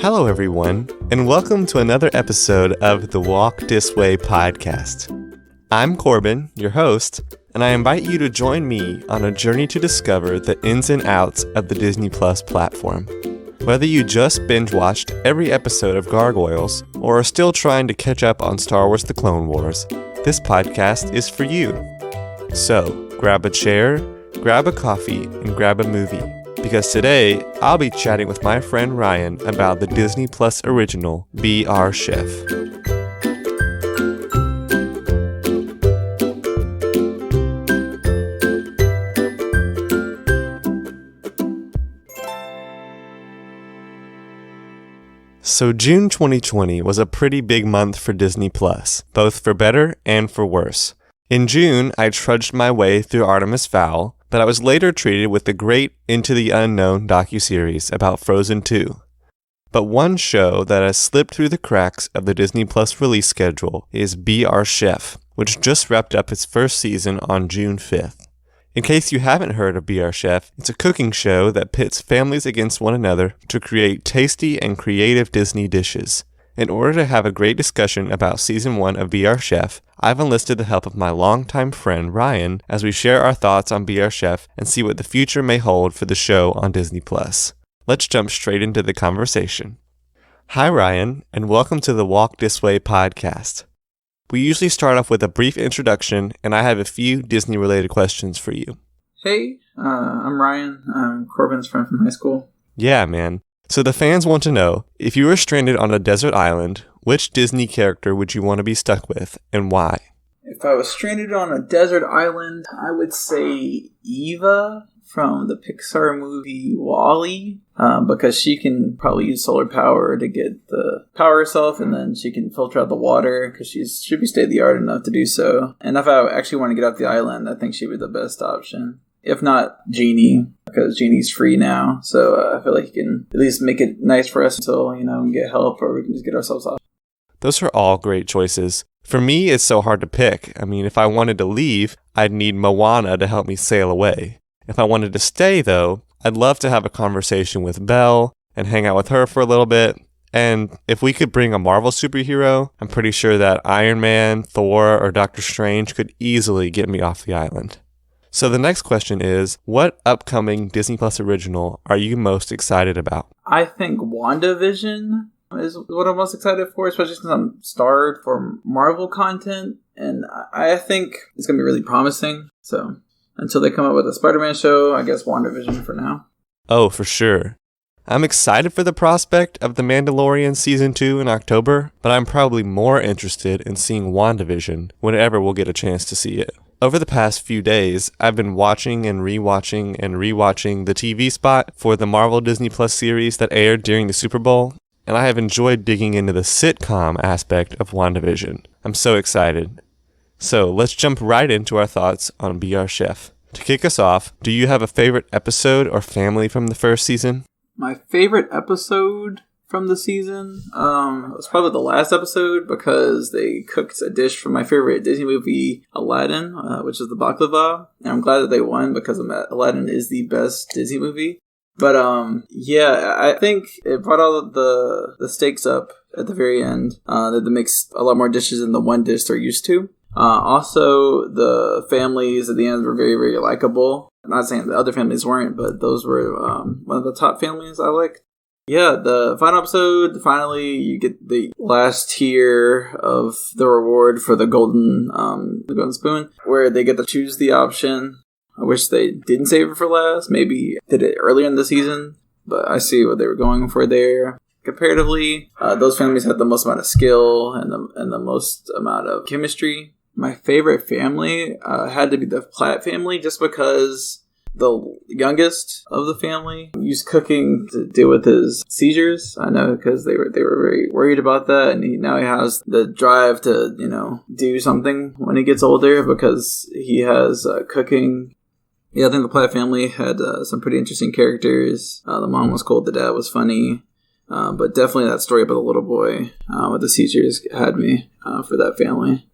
Hello, everyone, and welcome to another episode of the Walk This Way podcast. I'm Corbin, your host, and I invite you to join me on a journey to discover the ins and outs of the Disney Plus platform. Whether you just binge-watched every episode of Gargoyles or are still trying to catch up on Star Wars The Clone Wars, this podcast is for you. So, grab a chair, grab a coffee, and grab a movie. Because today, I'll be chatting with my friend Ryan about the Disney Plus original, Be Our Chef. So June 2020 was a pretty big month for Disney Plus, both for better and for worse. In June, I trudged my way through Artemis Fowl, but I was later treated with the great Into the Unknown docuseries about Frozen 2. But one show that has slipped through the cracks of the Disney Plus release schedule is Be Our Chef, which just wrapped up its first season on June 5th. In case you haven't heard of Be Our Chef, it's a cooking show that pits families against one another to create tasty and creative Disney dishes. In order to have a great discussion about Season 1 of Be Our Chef, I've enlisted the help of my longtime friend Ryan as we share our thoughts on Be Our Chef and see what the future may hold for the show on Disney+. Let's jump straight into the conversation. Hi Ryan, and welcome to the Walk This Way podcast. We usually start off with a brief introduction, and I have a few Disney-related questions for you. Hey, I'm Ryan. I'm Corbin's friend from high school. Yeah, man. So the fans want to know, if you were stranded on a desert island, which Disney character would you want to be stuck with, and why? If I was stranded on a desert island, I would say Eva from the Pixar movie WALL-E, because she can probably use solar power to get the power herself, and then she can filter out the water, because she should be state-of-the-art enough to do so. And if I actually want to get off the island, I think she'd be the best option. If not, Genie, because Genie's free now. So I feel like you can at least make it nice for us until, we can get help or we can just get ourselves off. Those are all great choices. For me, it's so hard to pick. I mean, if I wanted to leave, I'd need Moana to help me sail away. If I wanted to stay, though, I'd love to have a conversation with Belle and hang out with her for a little bit. And if we could bring a Marvel superhero, I'm pretty sure that Iron Man, Thor, or Doctor Strange could easily get me off the island. So the next question is, what upcoming Disney Plus original are you most excited about? I think WandaVision is what I'm most excited for, especially since I'm starved for Marvel content. And I think it's going to be really promising. So until they come up with a Spider-Man show, I guess WandaVision for now. Oh, for sure. I'm excited for the prospect of The Mandalorian Season 2 in October, but I'm probably more interested in seeing WandaVision whenever we'll get a chance to see it. Over the past few days, I've been watching and rewatching the TV spot for the Marvel Disney Plus series that aired during the Super Bowl, and I have enjoyed digging into the sitcom aspect of WandaVision. I'm so excited. So let's jump right into our thoughts on Be Our Chef. To kick us off, do you have a favorite episode or family from the first season? My favorite episode from the season was probably the last episode because they cooked a dish from my favorite Disney movie, Aladdin, which is the baklava. And I'm glad that they won because Aladdin is the best Disney movie. But I think it brought all the stakes up at the very end. That makes a lot more dishes than the one dish they're used to. Also, the families at the end were very, very likable. I'm not saying the other families weren't, but those were one of the top families I liked. Yeah, the final episode, finally you get the last tier of the reward for the golden spoon, where they get to choose the option. I wish they didn't save it for last. Maybe did it earlier in the season, but I see what they were going for there. Comparatively, those families had the most amount of skill and the most amount of chemistry. My favorite family had to be the Platt family, just because the youngest of the family used cooking to deal with his seizures. I know, because they were very worried about that, and now he has the drive to do something when he gets older because he has cooking. Yeah, I think the Platt family had some pretty interesting characters. The mom was cool, the dad was funny, but definitely that story about the little boy with the seizures had me for that family.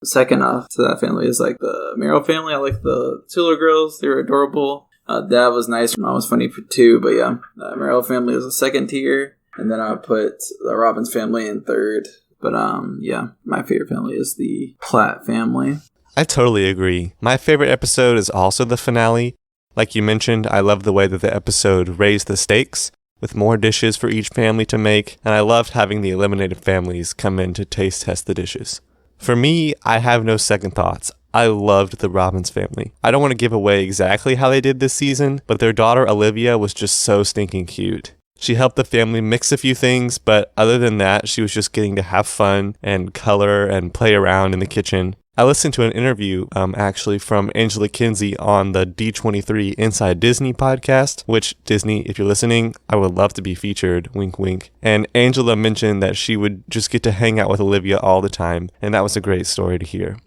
Second off to that family is like the Merrill family. I like the two little girls. They were adorable. Dad was nice. Mom was funny too. But yeah, Merrill family was a second tier. And then I would put the Robbins family in third. But yeah, my favorite family is the Platt family. I totally agree. My favorite episode is also the finale. Like you mentioned, I love the way that the episode raised the stakes, with more dishes for each family to make, and I loved having the eliminated families come in to taste test the dishes. For me, I have no second thoughts. I loved the Robbins family. I don't want to give away exactly how they did this season, but their daughter Olivia was just so stinking cute. She helped the family mix a few things, but other than that, she was just getting to have fun and color and play around in the kitchen. I listened to an interview actually from Angela Kinsey on the D23 Inside Disney podcast, which Disney, if you're listening, I would love to be featured, wink wink. And Angela mentioned that she would just get to hang out with Olivia all the time, and that was a great story to hear.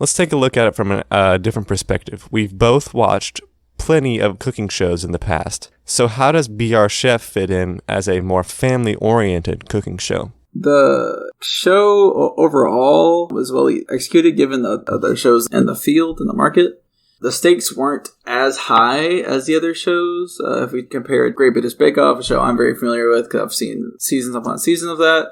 Let's take a look at it from a different perspective. We've both watched plenty of cooking shows in the past, so how does Be Our Chef fit in as a more family-oriented cooking show? The show overall was well executed given the other shows in the field, in the market. The stakes weren't as high as the other shows. If we compare Great British Bake Off, a show I'm very familiar with because I've seen seasons upon seasons of that.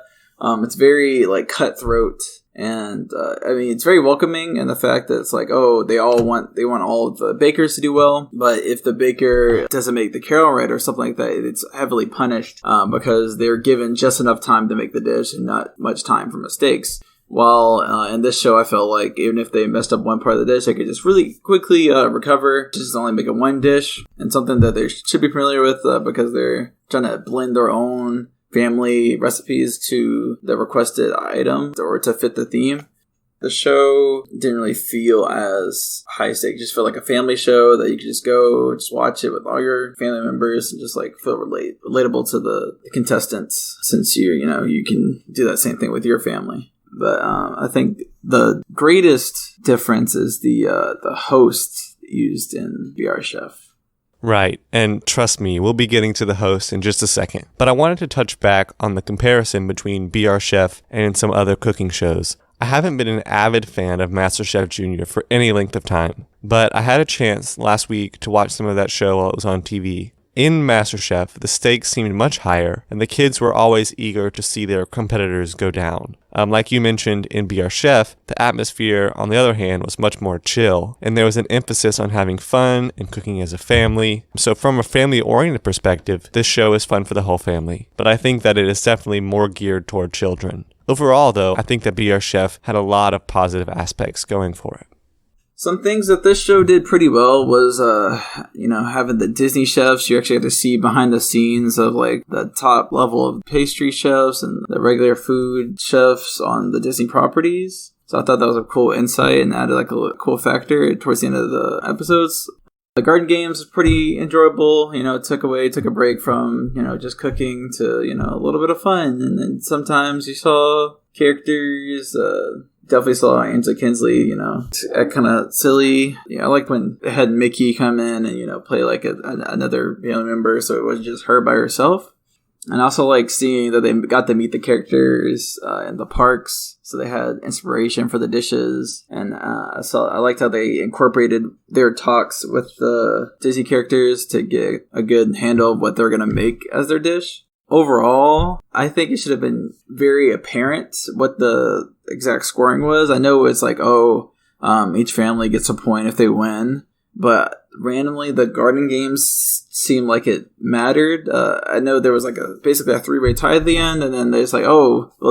It's very like cutthroat, and it's very welcoming in the fact that it's like, oh, they want all of the bakers to do well, but if the baker doesn't make the carol right or something like that, it's heavily punished because they're given just enough time to make the dish and not much time for mistakes. While in this show, I felt like even if they messed up one part of the dish, they could just really quickly recover, just only make it one dish, and something that they should be familiar with because they're trying to blend their own family recipes to the requested item or to fit the theme. The show didn't really feel as high stakes. It just felt like a family show that you could just go, just watch it with all your family members and just like feel relatable to the contestants, since you can do that same thing with your family. But I think the greatest difference is the host used in Be Our Chef. Right, and trust me, we'll be getting to the host in just a second. But I wanted to touch back on the comparison between Be Our Chef and some other cooking shows. I haven't been an avid fan of MasterChef Junior for any length of time, but I had a chance last week to watch some of that show while it was on TV. In MasterChef, the stakes seemed much higher, and the kids were always eager to see their competitors go down. Like you mentioned in Be Our Chef, the atmosphere, on the other hand, was much more chill, and there was an emphasis on having fun and cooking as a family. So from a family-oriented perspective, this show is fun for the whole family, but I think that it is definitely more geared toward children. Overall, though, I think that Be Our Chef had a lot of positive aspects going for it. Some things that this show did pretty well was, having the Disney chefs. You actually had to see behind the scenes of like the top level of pastry chefs and the regular food chefs on the Disney properties. So I thought that was a cool insight and added like a cool factor towards the end of the episodes. The garden games was pretty enjoyable. Took a break from, just cooking to, a little bit of fun. And then sometimes you saw characters, definitely saw Angela Kinsley, kind of silly. I liked when they had Mickey come in and, play like another family member, so it wasn't just her by herself. And I also like seeing that they got to meet the characters in the parks, so they had inspiration for the dishes. And I liked how they incorporated their talks with the Disney characters to get a good handle of what they're going to make as their dish. Overall, I think it should have been very apparent what the exact scoring was. I know it's like, each family gets a point if they win, but randomly the garden games seemed like it mattered. I know there was like basically a 3-way tie at the end, and then there's like,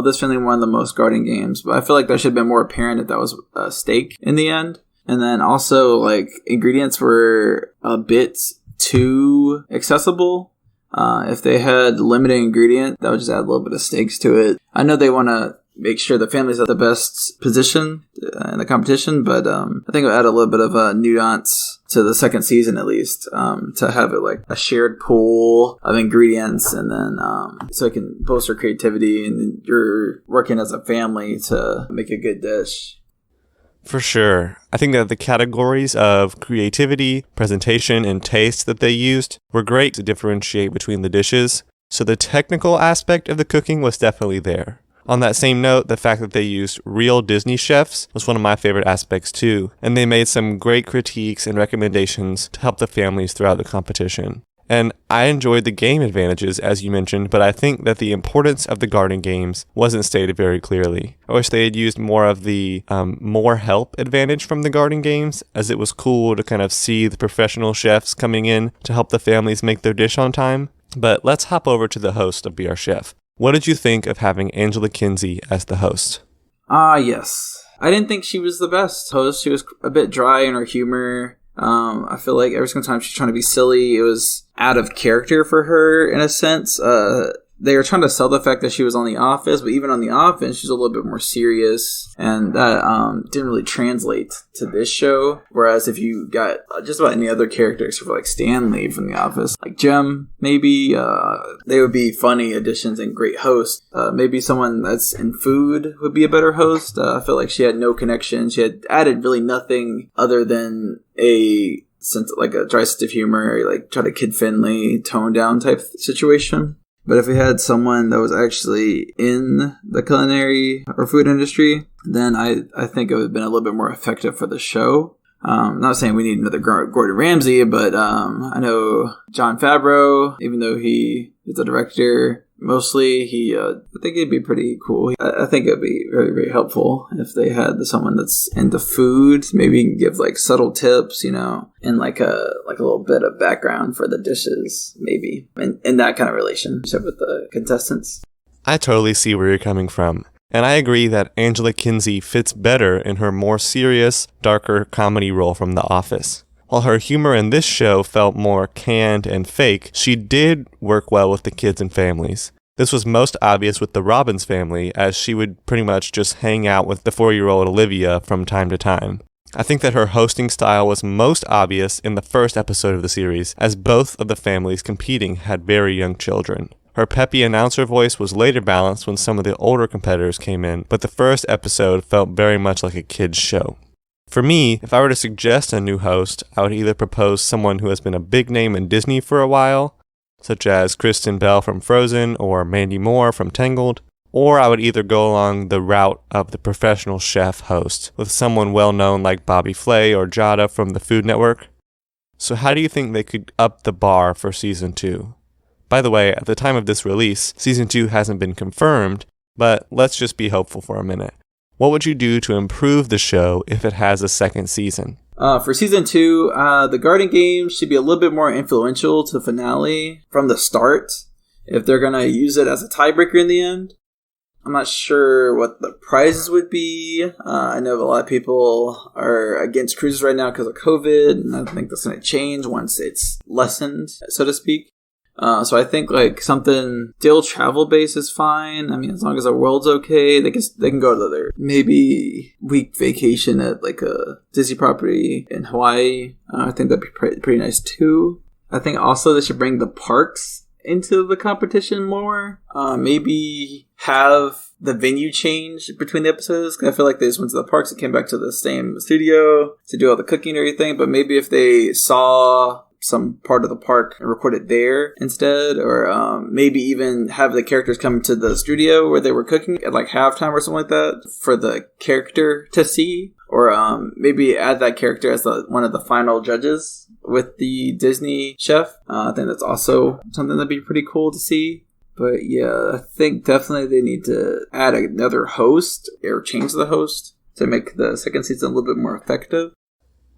this family won the most garden games, but I feel like that should have been more apparent if that was a stake in the end. And then also like ingredients were a bit too accessible. If they had limited ingredient, that would just add a little bit of stakes to it. I know they want to make sure the family's at the best position in the competition, but I think it would add a little bit of a nuance to the second season at least, to have it like a shared pool of ingredients, and then so it can bolster creativity and you're working as a family to make a good dish. For sure. I think that the categories of creativity, presentation, and taste that they used were great to differentiate between the dishes, so the technical aspect of the cooking was definitely there. On that same note, the fact that they used real Disney chefs was one of my favorite aspects too, and they made some great critiques and recommendations to help the families throughout the competition. And I enjoyed the game advantages, as you mentioned, but I think that the importance of the garden games wasn't stated very clearly. I wish they had used more of the more help advantage from the garden games, as it was cool to kind of see the professional chefs coming in to help the families make their dish on time. But let's hop over to the host of Be Our Chef. What did you think of having Angela Kinsey as the host? Yes. I didn't think she was the best host. She was a bit dry in her humor. I feel like every single time she's trying to be silly, it was out of character for her in a sense. They were trying to sell the fact that she was on The Office, but even on The Office, she's a little bit more serious, and that didn't really translate to this show. Whereas if you got just about any other character, except for like Stanley from The Office, like Jem, maybe they would be funny additions and great hosts. Maybe someone that's in food would be a better host. I feel like she had no connection. She had added really nothing other than a dry sense of humor, like try to kid-friendly, tone-down type situation. But if we had someone that was actually in the culinary or food industry, then I think it would have been a little bit more effective for the show. I'm not saying we need another Gordon Ramsay, but I know Jon Favreau, even though he is a director, mostly I think it'd be pretty cool. I think it'd be very, very helpful if they had someone that's into food. Maybe you can give like subtle tips, and like a little bit of background for the dishes, maybe, in that kind of relationship with the contestants. I totally see where you're coming from. And I agree that Angela Kinsey fits better in her more serious, darker comedy role from The Office. While her humor in this show felt more canned and fake, she did work well with the kids and families. This was most obvious with the Robbins family, as she would pretty much just hang out with the 4-year-old Olivia from time to time. I think that her hosting style was most obvious in the first episode of the series, as both of the families competing had very young children. Her peppy announcer voice was later balanced when some of the older competitors came in, but the first episode felt very much like a kid's show. For me, if I were to suggest a new host, I would either propose someone who has been a big name in Disney for a while, such as Kristen Bell from Frozen or Mandy Moore from Tangled, or I would either go along the route of the professional chef host, with someone well-known like Bobby Flay or Jada from the Food Network. So how do you think they could up the bar for Season 2? By the way, at the time of this release, Season 2 hasn't been confirmed, but let's just be hopeful for a minute. What would you do to improve the show if it has a second season? For Season 2, the garden games should be a little bit more influential to the finale from the start, if they're going to use it as a tiebreaker in the end. I'm not sure what the prizes would be. I know a lot of people are against cruises right now because of COVID, and I think that's going to change once it's lessened, so to speak. So I think like something still travel based is fine. I mean, as long as the world's okay, they can go to their maybe week vacation at like a Disney property in Hawaii. I think that'd be pretty nice too. I think also they should bring the parks into the competition more. Maybe have the venue change between the episodes. I feel like they just went to the parks and came back to the same studio to do all the cooking and everything. But maybe if they saw some part of the park and record it there instead, or maybe even have the characters come to the studio where they were cooking at like halftime or something like that for the character to see, or maybe add that character as one of the final judges with the Disney chef. I think that's also something that'd be pretty cool to see. But yeah, I think definitely they need to add another host or change the host to make the second season a little bit more effective.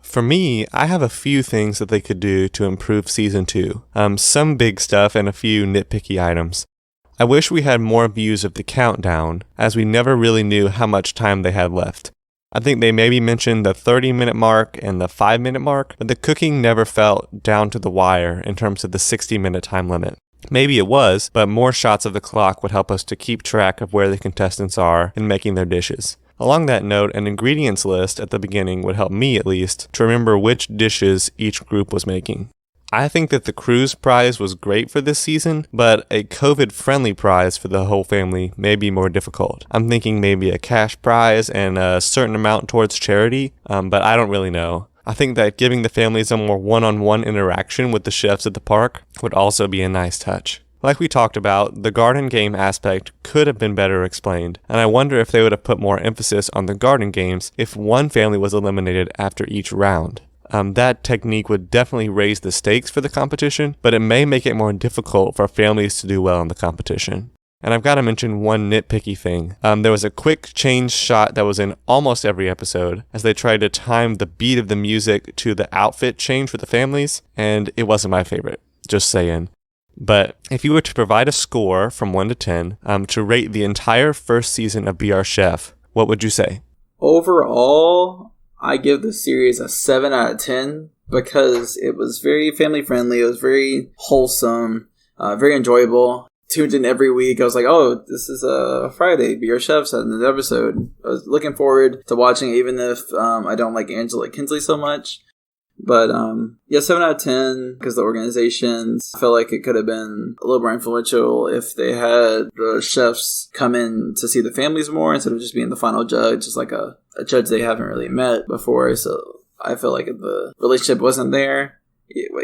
For me, I have a few things that they could do to improve Season 2. Some big stuff and a few nitpicky items. I wish we had more views of the countdown, as we never really knew how much time they had left. I think they maybe mentioned the 30-minute mark and the 5-minute mark, but the cooking never felt down to the wire in terms of the 60-minute time limit. Maybe it was, but more shots of the clock would help us to keep track of where the contestants are in making their dishes. Along that note, an ingredients list at the beginning would help me, at least, to remember which dishes each group was making. I think that the cruise prize was great for this season, but a COVID-friendly prize for the whole family may be more difficult. I'm thinking maybe a cash prize and a certain amount towards charity, but I don't really know. I think that giving the families a more one-on-one interaction with the chefs at the park would also be a nice touch. Like we talked about, the garden game aspect could have been better explained, and I wonder if they would have put more emphasis on the garden games if one family was eliminated after each round. That technique would definitely raise the stakes for the competition, but it may make it more difficult for families to do well in the competition. And I've got to mention one nitpicky thing. There was a quick change shot that was in almost every episode as they tried to time the beat of the music to the outfit change for the families, and it wasn't my favorite, just saying. But if you were to provide a score from 1 to 10 to rate the entire first season of Be Our Chef, what would you say? Overall, I give the series a 7 out of 10 because it was very family friendly. It was very wholesome, very enjoyable. Tuned in every week. I was like, oh, this is a Friday, Be Your Chef's in the episode. I was looking forward to watching it, even if I don't like Angela Kinsley so much. But yeah, 7 out of 10 because the organizations, I feel like it could have been a little more influential if they had the chefs come in to see the families more instead of just being the final judge, just like a judge they haven't really met before. So I feel like the relationship wasn't there.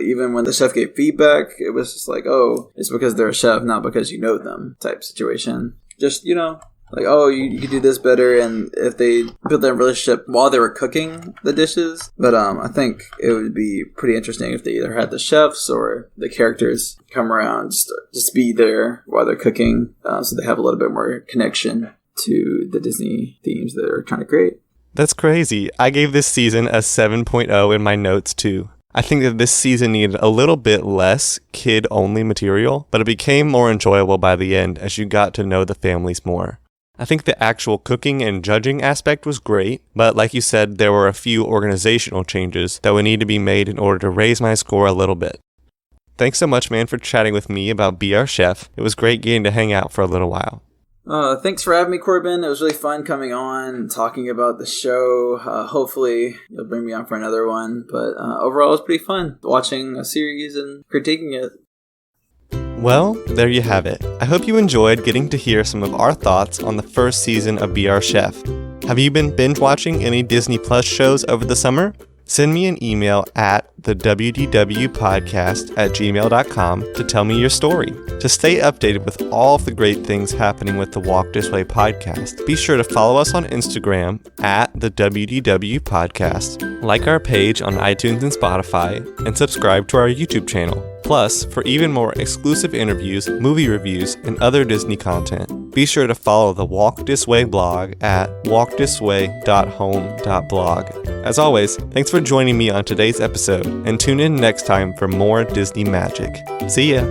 Even when the chef gave feedback, it was just like, oh, it's because they're a chef, not because you know them type situation. Just, like, oh, you could do this better. And if they built that relationship while they were cooking the dishes. But I think it would be pretty interesting if they either had the chefs or the characters come around, just be there while they're cooking. So they have a little bit more connection to the Disney themes that they're trying to create. That's crazy. I gave this season a 7.0 in my notes too. I think that this season needed a little bit less kid-only material, but it became more enjoyable by the end as you got to know the families more. I think the actual cooking and judging aspect was great, but like you said, there were a few organizational changes that would need to be made in order to raise my score a little bit. Thanks so much, man, for chatting with me about Be Our Chef. It was great getting to hang out for a little while. Thanks for having me, Corbin. It was really fun coming on and talking about the show. Hopefully you'll bring me on for another one. But overall, it was pretty fun watching a series and critiquing it. Well, there you have it. I hope you enjoyed getting to hear some of our thoughts on the first season of Be Our Chef. Have you been binge watching any Disney Plus shows over the summer? Send me an email at thewdwpodcast@gmail.com to tell me your story. To stay updated with all of the great things happening with the Walk This Way podcast, be sure to follow us on Instagram at the WDW Podcast, like our page on iTunes and Spotify, and subscribe to our YouTube channel. Plus, for even more exclusive interviews, movie reviews, and other Disney content, be sure to follow the Walk This Way blog at walkdisway.home.blog. As always, thanks for joining me on today's episode, and tune in next time for more Disney magic. See ya!